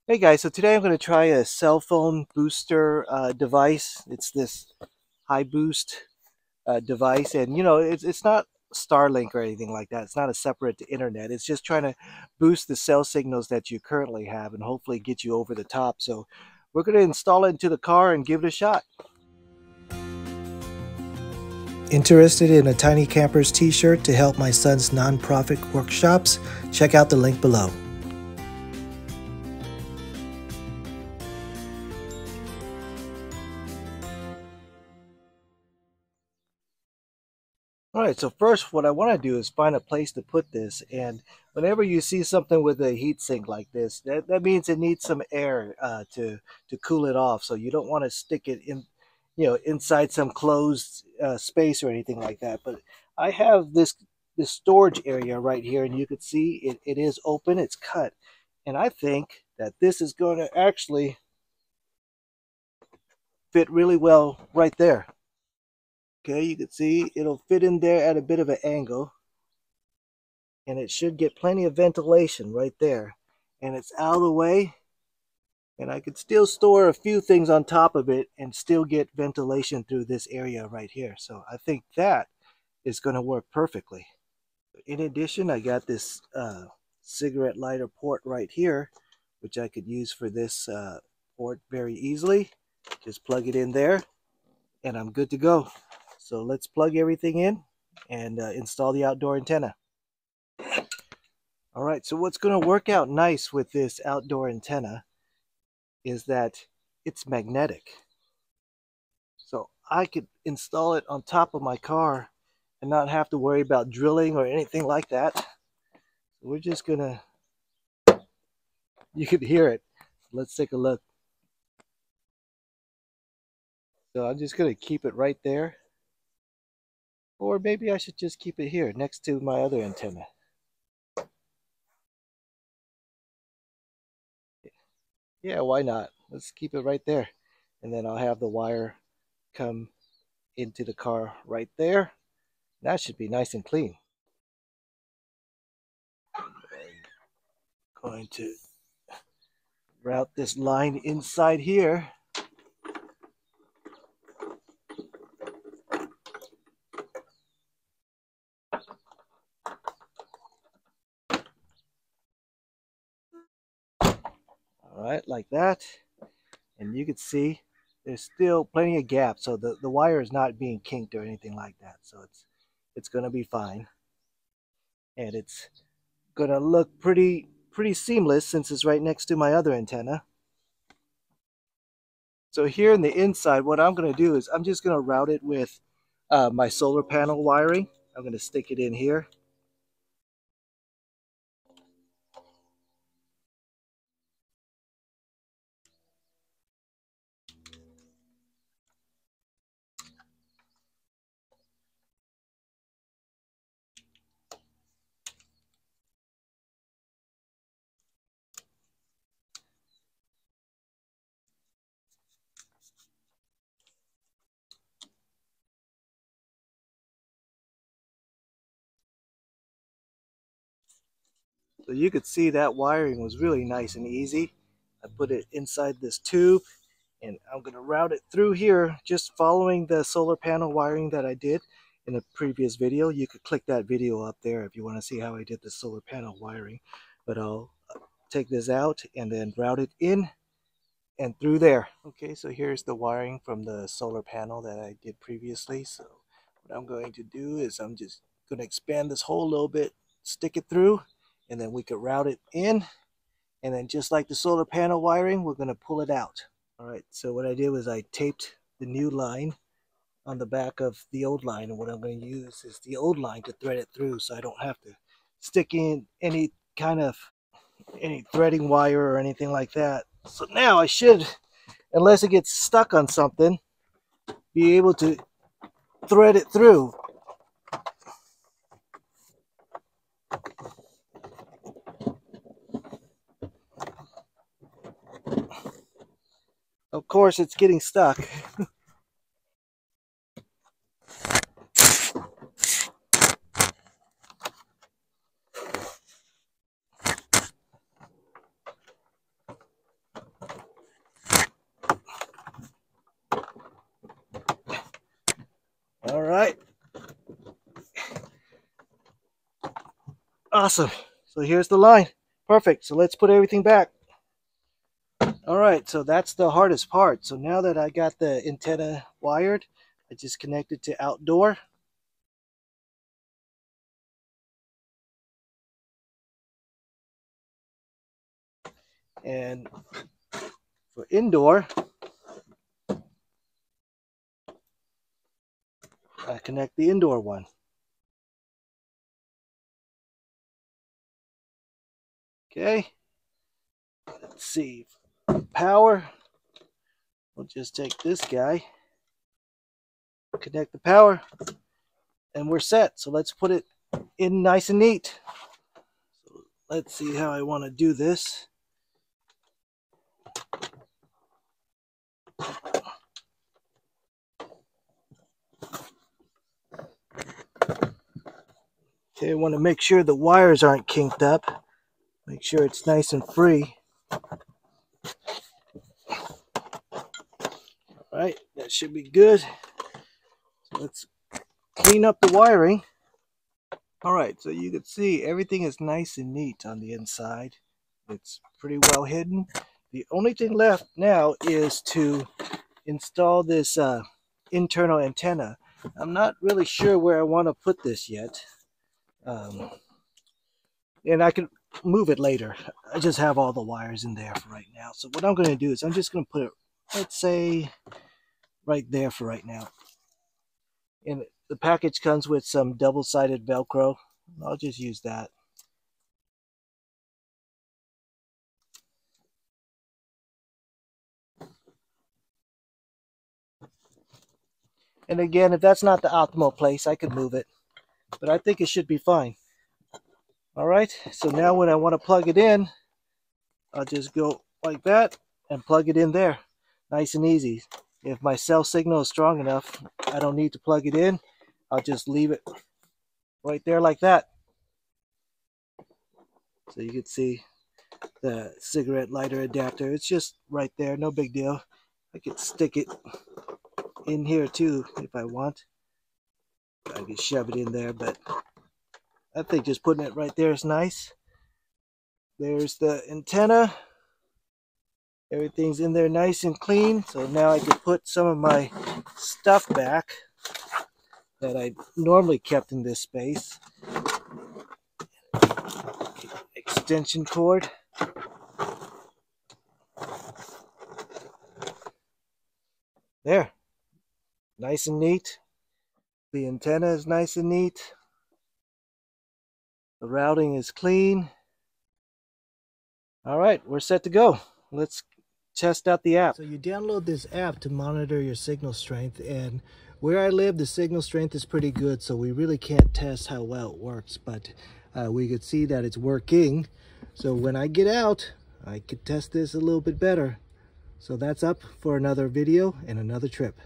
Hey guys, so today I'm going to try a cell phone booster device. It's this Hiboost device, and it's not Starlink or anything like that. It's not a separate internet. It's just trying to boost the cell signals that you currently have and hopefully get you over the top. So we're going to install it into the car and give it a shot. Interested in a Tiny Campers t-shirt to help my son's nonprofit workshops? Check out the link below. All right, so first what I want to do is find a place to put this. And whenever you see something with a heat sink like this, that means it needs some air to cool it off. So you don't want to stick it in, inside some closed space or anything like that. But I have this storage area right here, and you can see it is open, it's cut. And I think that this is going to actually fit really well right there. Okay, you can see it'll fit in there at a bit of an angle. And it should get plenty of ventilation right there. And it's out of the way, and I could still store a few things on top of it and still get ventilation through this area right here. So I think that is going to work perfectly. In addition, I got this cigarette lighter port right here, which I could use for this port very easily. Just plug it in there and I'm good to go. So let's plug everything in and install the outdoor antenna. All right, so what's going to work out nice with this outdoor antenna is that it's magnetic. So I could install it on top of my car and not have to worry about drilling or anything like that. We're just going to, you could hear it. Let's take a look. So I'm just going to keep it right there. Or maybe I should just keep it here next to my other antenna. Yeah, why not? Let's keep it right there. And then I'll have the wire come into the car right there. That should be nice and clean. Going to route this line inside here. All right, like that. And you can see there's still plenty of gap, so the wire is not being kinked or anything like that. So it's going to be fine. And it's going to look pretty seamless since it's right next to my other antenna. So here in the inside, what I'm going to do is I'm just going to route it with my solar panel wiring. I'm going to stick it in here. So you could see that wiring was really nice and easy. I put it inside this tube, and I'm going to route it through here just following the solar panel wiring that I did in a previous video. You could click that video up there if you want to see how I did the solar panel wiring. But I'll take this out and then route it in and through there. Okay, so here's the wiring from the solar panel that I did previously. So what I'm going to do is I'm just going to expand this hole a little bit, stick it through, and then we could route it in. And then just like the solar panel wiring, we're going to pull it out. All right, so what I did was I taped the new line on the back of the old line, and what I'm going to use is the old line to thread it through so I don't have to stick in any threading wire or anything like that. So now I should, unless it gets stuck on something, be able to thread it through. Of course, it's getting stuck. Awesome. So here's the line. Perfect. So let's put everything back. All right, so that's the hardest part. So now that I got the antenna wired, I just connected to outdoor. And for indoor, I connect the indoor one. Okay, let's see. Power, we'll just take this guy, connect the power, and we're set. So let's put it in nice and neat. So let's see how I want to do this. Okay, I want to make sure the wires aren't kinked up. Make sure it's nice and free. Alright, that should be good. So let's clean up the wiring. Alright, so you can see everything is nice and neat on the inside. It's pretty well hidden. The only thing left now is to install this internal antenna. I'm not really sure where I want to put this yet. And I can move it later. I just have all the wires in there for right now. So what I'm going to do is I'm just going to put it, let's say, right there for right now. And the package comes with some double-sided Velcro. I'll just use that. And again, if that's not the optimal place, I could move it. But I think it should be fine. Alright, so now when I want to plug it in, I'll just go like that and plug it in there. Nice and easy. If my cell signal is strong enough, I don't need to plug it in. I'll just leave it right there like that. So you can see the cigarette lighter adapter. It's just right there, no big deal. I could stick it in here too if I want. I could shove it in there, but I think just putting it right there is nice. There's the antenna. Everything's in there nice and clean. So now I can put some of my stuff back that I normally kept in this space. Extension cord. There. Nice and neat. The antenna is nice and neat. The routing is clean. All right, we're set to go. Let's test out the app. So you download this app to monitor your signal strength, and where I live the signal strength is pretty good, so we really can't test how well it works, but we could see that it's working. So when I get out, I could test this a little bit better. So that's up for another video and another trip.